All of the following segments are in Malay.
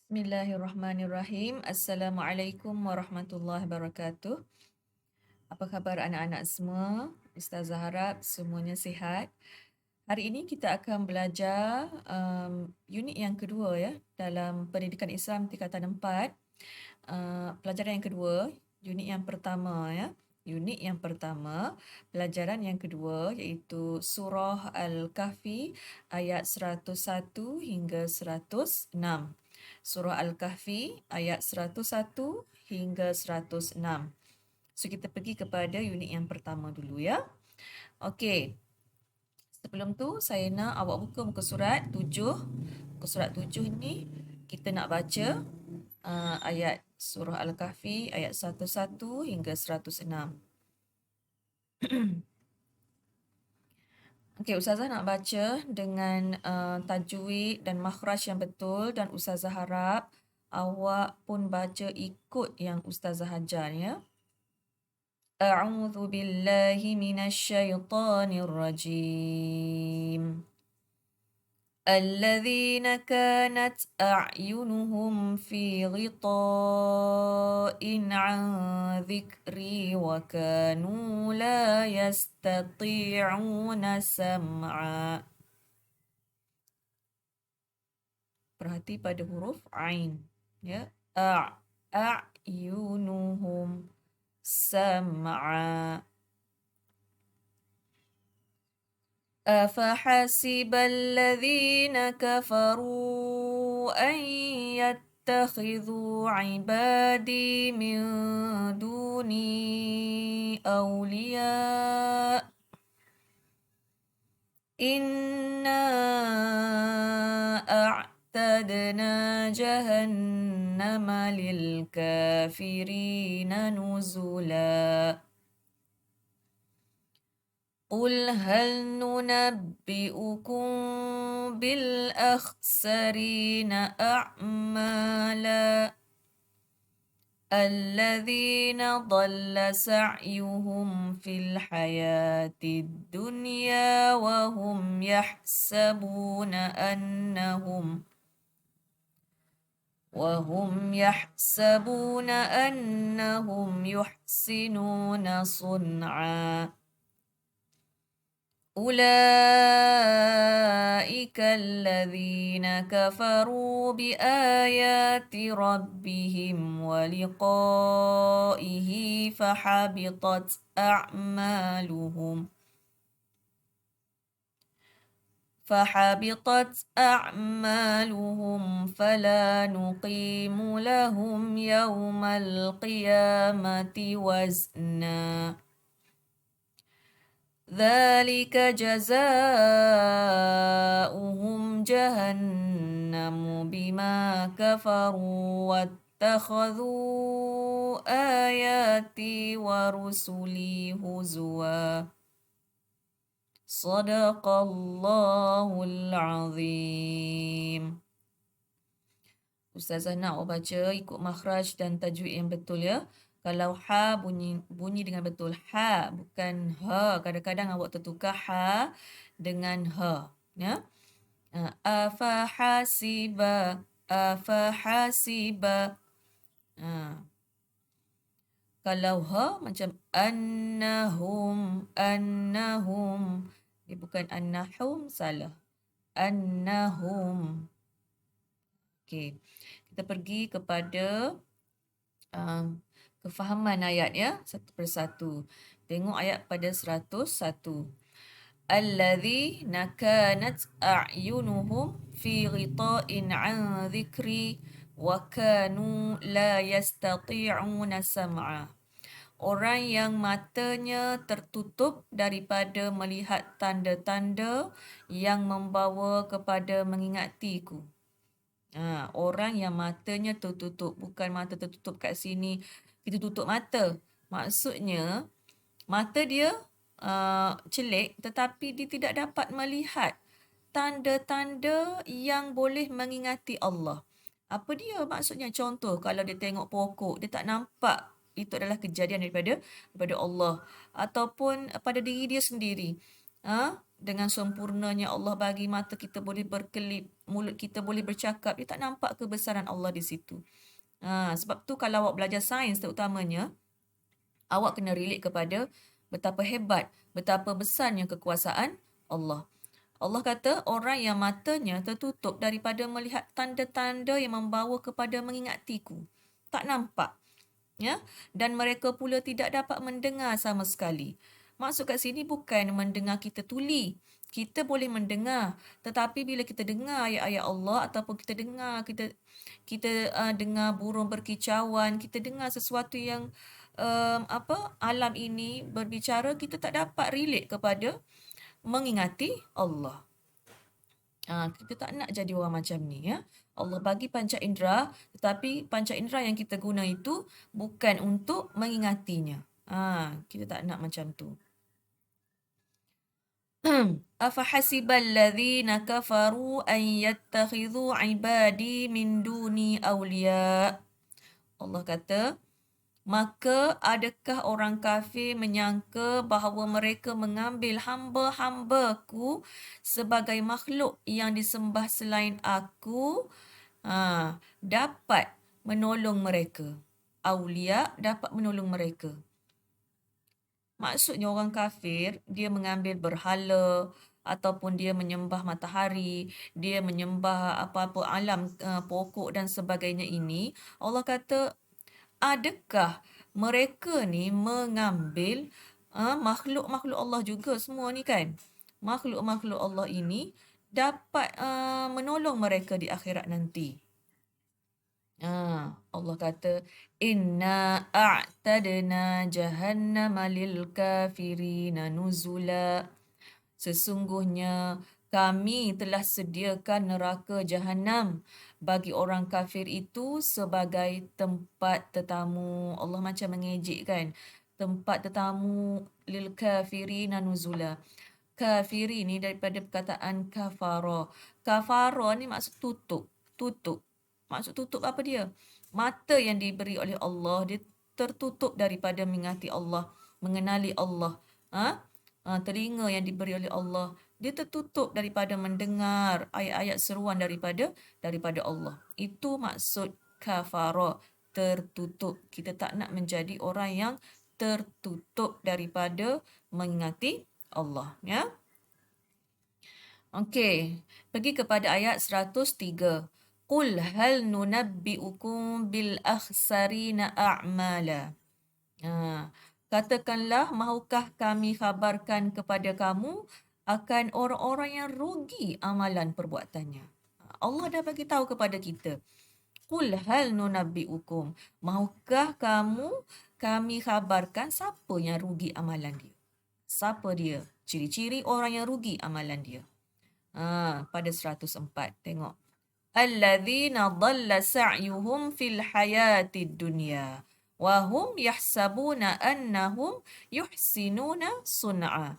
Bismillahirrahmanirrahim. Assalamualaikum warahmatullahi wabarakatuh. Apa khabar anak-anak semua? Ustazah harap semuanya sihat. Hari ini kita akan belajar unit yang kedua ya dalam Pendidikan Islam tingkatan 4. Pelajaran yang kedua, unit yang pertama ya. Unit yang pertama, pelajaran yang kedua iaitu Surah Al-Kahfi ayat 101 hingga 106. Surah Al-Kahfi ayat 101 hingga 106. So kita pergi kepada unit yang pertama dulu ya. Okey. Sebelum tu saya nak awak buka muka surat 7. Muka surat 7 ni kita nak baca ayat Surah Al-Kahfi ayat 101 hingga 106. Okey, Ustazah nak baca dengan tajwid dan makhraj yang betul dan Ustazah harap awak pun baca ikut yang Ustazah ajar ya. A'udzu billahi minasyaitonir rajim. الذين كانت أعينهم في غطاء عن ذكري وكانوا لا يستطيعون سمعا. Perhati pada huruf ain ya. A'yunuhum sam'a. أفحسب الذين كفروا أن يتخذوا عبادي من دوني أولياء إنا أعتدنا جهنم للكافرين نزلا قل هل ننبئكم بالأخسرين أعمالا الذين ضل سعيهم في الحياة الدنيا وهم يحسبون أنهم يحسنون صنعا أولئك الذين كفروا بآيات ربهم ولقائه فحبطت أعمالهم فلا نقيم لهم يوم القيامة وزنا ذلك جزاؤهم جهنم بما كفروا واتخذوا آياتي ورسلي هزوا صدق الله العظيم. Ustazah nak awak baca ikut makhraj dan tajwid yang betul ya. Kalau ha bunyi dengan betul. Ha bukan ha. Kadang-kadang awak tertukar ha dengan ha. Ya. Afahasiba. Kalau ha macam annahum. Dia bukan annahum, salah. Annahum. Okey. Kita pergi kepada kefahaman ayat ya, satu persatu. Tengok ayat pada 101. Alladzina kanat a'yunuhum fi ghita'in 'an dhikri wa kanu la yastati'una sam'a. Orang yang matanya tertutup daripada melihat tanda-tanda yang membawa kepada mengingatiku. Orang yang matanya tertutup, bukan mata tertutup kat sini kita tutup mata. Maksudnya mata dia celik tetapi dia tidak dapat melihat tanda-tanda yang boleh mengingati Allah. Apa dia maksudnya? Contoh kalau dia tengok pokok, dia tak nampak itu adalah kejadian daripada Allah ataupun pada diri dia sendiri. dengan sempurnanya Allah bagi mata kita boleh berkelip, mulut kita boleh bercakap, dia tak nampak kebesaran Allah di situ. Sebab tu kalau awak belajar sains terutamanya, awak kena relate kepada betapa hebat, betapa besarnya kekuasaan Allah. Allah kata orang yang matanya tertutup daripada melihat tanda-tanda yang membawa kepada mengingatiku. Tak nampak. Ya, dan mereka pula tidak dapat mendengar sama sekali. Maksud kat sini bukan mendengar kita tuli. Kita boleh mendengar, tetapi bila kita dengar ayat-ayat Allah ataupun kita dengar burung berkicauan, kita dengar sesuatu yang alam ini berbicara, kita tak dapat relate kepada mengingati Allah. Kita tak nak jadi orang macam ni, ya. Allah bagi panca indera, tetapi panca indera yang kita guna itu bukan untuk mengingatinya. Kita tak nak macam tu. Afahasibal ladzina kafaru an yattakhidhu ibadi min duni awliya. Allah kata, maka adakah orang kafir menyangka bahawa mereka mengambil hamba-hambaku sebagai makhluk yang disembah selain aku dapat menolong mereka. Aulia dapat menolong mereka. Maksudnya orang kafir, dia mengambil berhala ataupun dia menyembah matahari, dia menyembah apa-apa alam, pokok dan sebagainya ini. Allah kata, adakah mereka ni mengambil makhluk-makhluk Allah juga semua ni kan? Makhluk-makhluk Allah ini dapat menolong mereka di akhirat nanti. Allah kata, Inna a'tadna jahannama lil kafirina nuzula. Sesungguhnya kami telah sediakan neraka jahanam bagi orang kafir itu sebagai tempat tetamu. Allah macam mengejek kan. Tempat tetamu lil kafirina nuzula. Kafiri ni daripada perkataan kafara. Kafara ni maksud tutup. Tutup. Maksud tutup apa dia? Mata yang diberi oleh Allah, dia tertutup daripada mengingati Allah, mengenali Allah. Telinga yang diberi oleh Allah, dia tertutup daripada mendengar ayat-ayat seruan daripada Allah. Itu maksud kafara, tertutup. Kita tak nak menjadi orang yang tertutup daripada mengingati Allah, ya. Okey, pergi kepada ayat 103. Qul hal nunabbi'ukum bil akhsarina a'mala. Katakanlah, mahukah kami khabarkan kepada kamu akan orang-orang yang rugi amalan perbuatannya. Allah dah bagi tahu kepada kita. Qul hal nunabbi'ukum. Mahukah kami khabarkan siapa yang rugi amalan dia? Siapa dia? Ciri-ciri orang yang rugi amalan dia. Pada 104, tengok. Alladzina dhalla sa'yuhum fil hayatid dunya wa hum yahsabuna annahum yuhsinuna sun'a.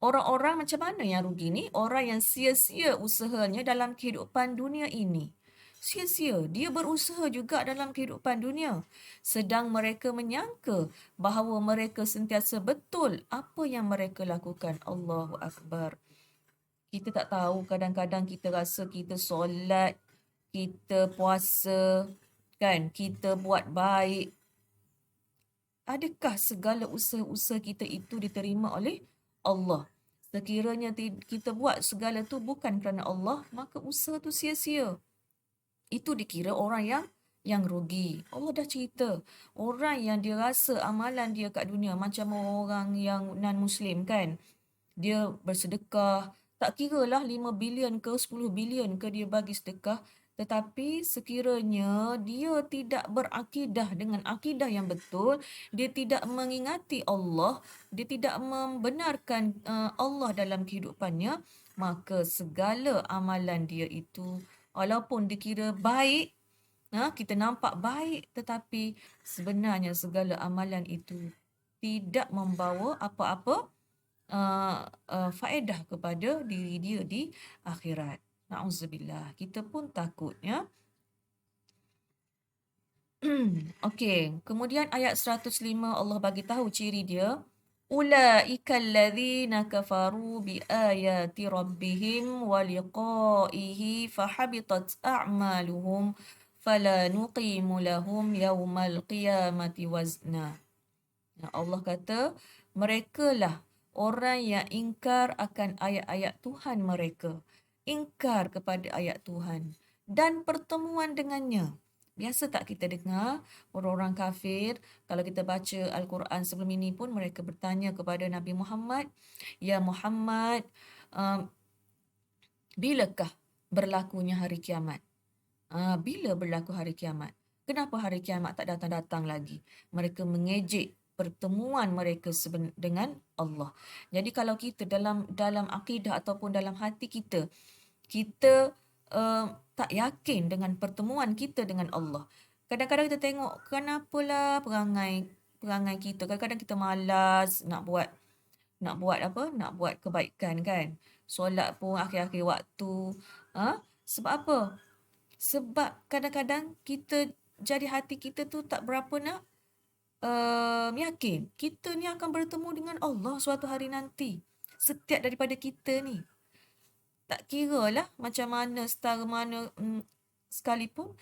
Orang-orang macam mana yang rugi ni? Orang yang sia-sia usahanya dalam kehidupan dunia ini. Sia-sia, dia berusaha juga dalam kehidupan dunia. Sedang mereka menyangka bahawa mereka sentiasa betul apa yang mereka lakukan. Allahu Akbar. Kita tak tahu, kadang-kadang kita rasa kita solat, kita puasa, kan? Kita buat baik. Adakah segala usaha-usaha kita itu diterima oleh Allah? Sekiranya kita buat segala tu bukan kerana Allah, maka usaha tu sia-sia. Itu dikira orang yang rugi. Allah dah cerita. Orang yang dia rasa amalan dia kat dunia macam orang yang non-Muslim, kan? Dia bersedekah, tak kira lah 5 bilion ke 10 bilion ke dia bagi sedekah. Tetapi sekiranya dia tidak berakidah dengan akidah yang betul, dia tidak mengingati Allah, dia tidak membenarkan Allah dalam kehidupannya, maka segala amalan dia itu, walaupun dikira baik, kita nampak baik, tetapi sebenarnya segala amalan itu tidak membawa apa-apa faedah kepada diri dia di akhirat. Na'udzubillah. Kita pun takut, ya. Okey, kemudian ayat 105 Allah bagi tahu ciri dia. أولئك الذين كفروا بآيات ربهم ولقائه فحبطت أعمالهم فلا نقيم لهم يوم القيامة وزنا. Allah kata, mereka lah orang yang ingkar akan ayat-ayat Tuhan mereka. Ingkar kepada ayat Tuhan dan pertemuan dengannya. Biasa tak kita dengar orang-orang kafir, kalau kita baca Al-Quran sebelum ini pun mereka bertanya kepada Nabi Muhammad, "Ya Muhammad, um, bilakah berlakunya hari kiamat?" Bila berlaku hari kiamat? Kenapa hari kiamat tak datang-datang lagi? Mereka mengejek pertemuan mereka dengan Allah. Jadi kalau kita dalam akidah ataupun dalam hati kita, kita tak yakin dengan pertemuan kita dengan Allah. Kadang-kadang kita tengok kenapalah perangai kita. Kadang-kadang kita malas nak buat kebaikan kan. Solat pun akhir-akhir waktu. Sebab apa? Sebab kadang-kadang kita jadi hati kita tu tak berapa nak yakin kita ni akan bertemu dengan Allah suatu hari nanti. Setiap daripada kita ni. Tak kira lah macam mana, setara mana sekalipun,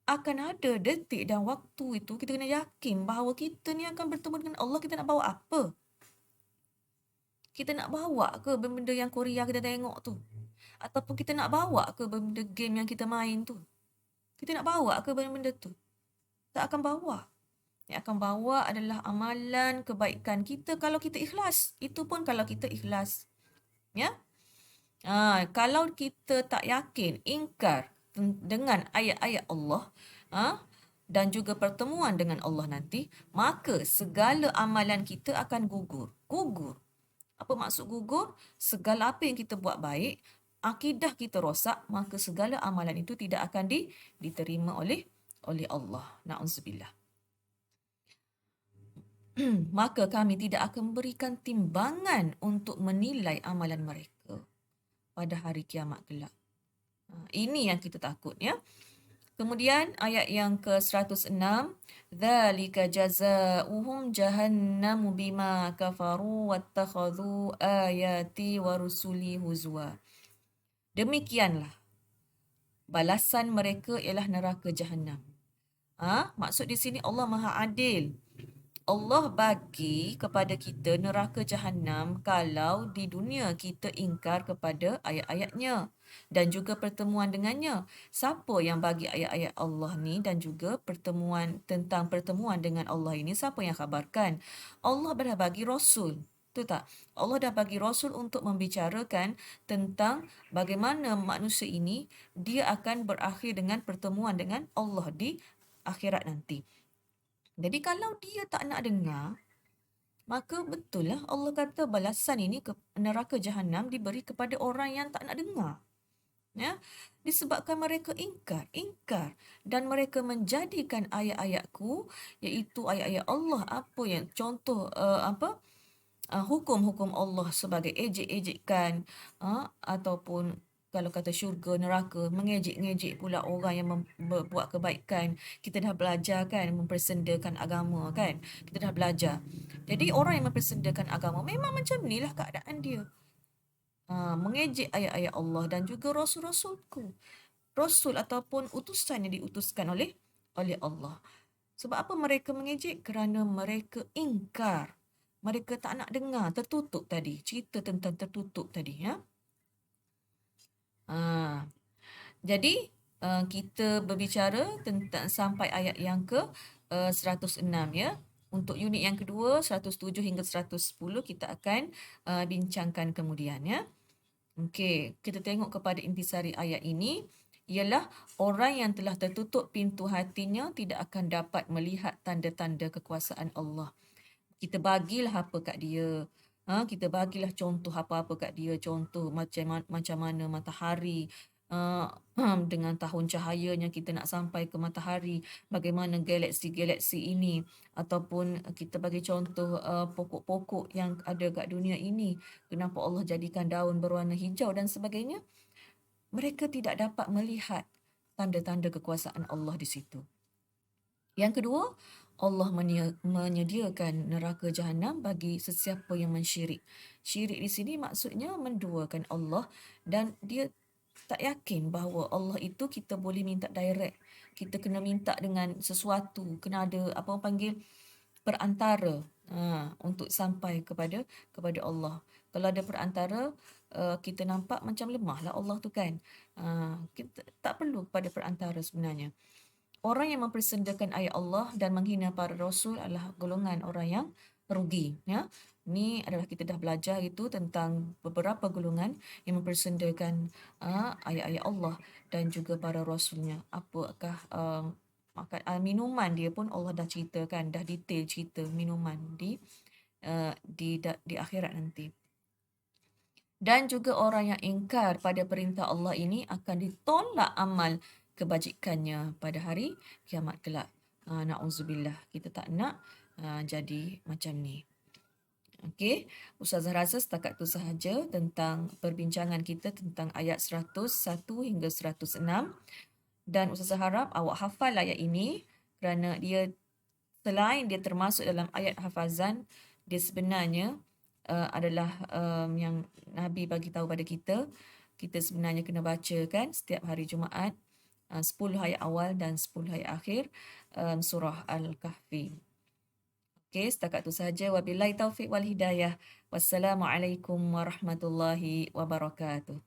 akan ada detik dan waktu itu kita kena yakin bahawa kita ni akan bertemu dengan Allah. Kita nak bawa apa? Kita nak bawa ke benda yang Korea kita tengok tu? Ataupun kita nak bawa ke benda game yang kita main tu? Kita nak bawa ke benda-benda tu? Tak akan bawa. Yang akan bawa adalah amalan kebaikan kita kalau kita ikhlas. Itu pun kalau kita ikhlas. Ya? Kalau kita tak yakin, ingkar dengan ayat-ayat Allah dan juga pertemuan dengan Allah nanti, maka segala amalan kita akan gugur. Gugur. Apa maksud gugur? Segala apa yang kita buat baik, akidah kita rosak, maka segala amalan itu tidak akan diterima oleh Allah. Na'udzubillah. Maka kami tidak akan memberikan timbangan untuk menilai amalan mereka pada hari kiamat kelak. Ini yang kita takut, ya. Kemudian ayat yang ke-106, "Dzalika jazaohum jahannamu bima kafaru wattakhadhu ayati wa rusuli huzwa." Demikianlah balasan mereka ialah neraka Jahannam. Maksud di sini Allah Maha Adil. Allah bagi kepada kita neraka Jahannam kalau di dunia kita ingkar kepada ayat-ayatnya dan juga pertemuan dengannya. Siapa yang bagi ayat-ayat Allah ni dan juga tentang pertemuan dengan Allah ini, siapa yang khabarkan? Allah dah bagi Rasul. Betul tak? Allah dah bagi Rasul untuk membicarakan tentang bagaimana manusia ini dia akan berakhir dengan pertemuan dengan Allah di akhirat nanti. Jadi kalau dia tak nak dengar, maka betul lah Allah kata balasan ini neraka Jahannam diberi kepada orang yang tak nak dengar. Ya, disebabkan mereka ingkar dan mereka menjadikan ayat-ayatku, iaitu ayat-ayat Allah, apa yang contoh hukum-hukum Allah sebagai ejek-ejekan, ataupun kalau kata syurga, neraka, mengejek-ngejek pula orang yang berbuat kebaikan. Kita dah belajar kan mempersendakan agama kan. Kita dah belajar. Jadi orang yang mempersendakan agama memang macam inilah keadaan dia. Mengejek ayat-ayat Allah dan juga rasul-rasulku. Rasul ataupun utusan yang diutuskan oleh Allah. Sebab apa mereka mengejek? Kerana mereka ingkar. Mereka tak nak dengar, tertutup tadi. Cerita tentang tertutup tadi, ya. Jadi kita berbicara tentang sampai ayat yang ke 106, ya. Untuk unit yang kedua 107 hingga 110 kita akan bincangkan kemudian, ya. Okey, kita tengok kepada intisari ayat ini ialah orang yang telah tertutup pintu hatinya tidak akan dapat melihat tanda-tanda kekuasaan Allah. Kita bagilah apa kat dia. Kita bagilah contoh apa-apa kat dia. Contoh macam mana matahari dengan tahun cahayanya kita nak sampai ke matahari. Bagaimana galaksi-galaksi ini. Ataupun kita bagi contoh pokok-pokok yang ada kat dunia ini. Kenapa Allah jadikan daun berwarna hijau dan sebagainya. Mereka tidak dapat melihat tanda-tanda kekuasaan Allah di situ. Yang kedua, Allah menyediakan neraka jahanam bagi sesiapa yang mensyirik. Syirik di sini maksudnya menduakan Allah, dan dia tak yakin bahawa Allah itu kita boleh minta direct. Kita kena minta dengan sesuatu, kena ada apa orang panggil perantara, untuk sampai kepada Allah. Kalau ada perantara, kita nampak macam lemahlah Allah tu kan. Kita tak perlu kepada perantara sebenarnya. Orang yang mempersendakan ayat Allah dan menghina para rasul adalah golongan orang yang merugi. Ya. Ini adalah kita dah belajar itu tentang beberapa golongan yang mempersendakan ayat-ayat Allah dan juga para rasulnya. Apakah minuman dia pun Allah dah ceritakan, dah detail cerita minuman di akhirat nanti. Dan juga orang yang ingkar pada perintah Allah ini akan ditolak amal kebajikannya pada hari kiamat kelak. Na'udzubillah. Kita tak nak jadi macam ni. Okey, Ustazah rasa setakat itu sahaja tentang perbincangan kita tentang ayat 101 hingga 106. Dan Ustazah harap awak hafal ayat ini kerana dia, selain dia termasuk dalam ayat hafazan, dia sebenarnya adalah yang Nabi bagi tahu pada kita, kita sebenarnya kena baca kan setiap hari Jumaat 10 ayat awal dan 10 ayat akhir surah Al-Kahfi. Okey, setakat itu sahaja. Wabillahi taufiq wal hidayah. Wassalamualaikum warahmatullahi wabarakatuh.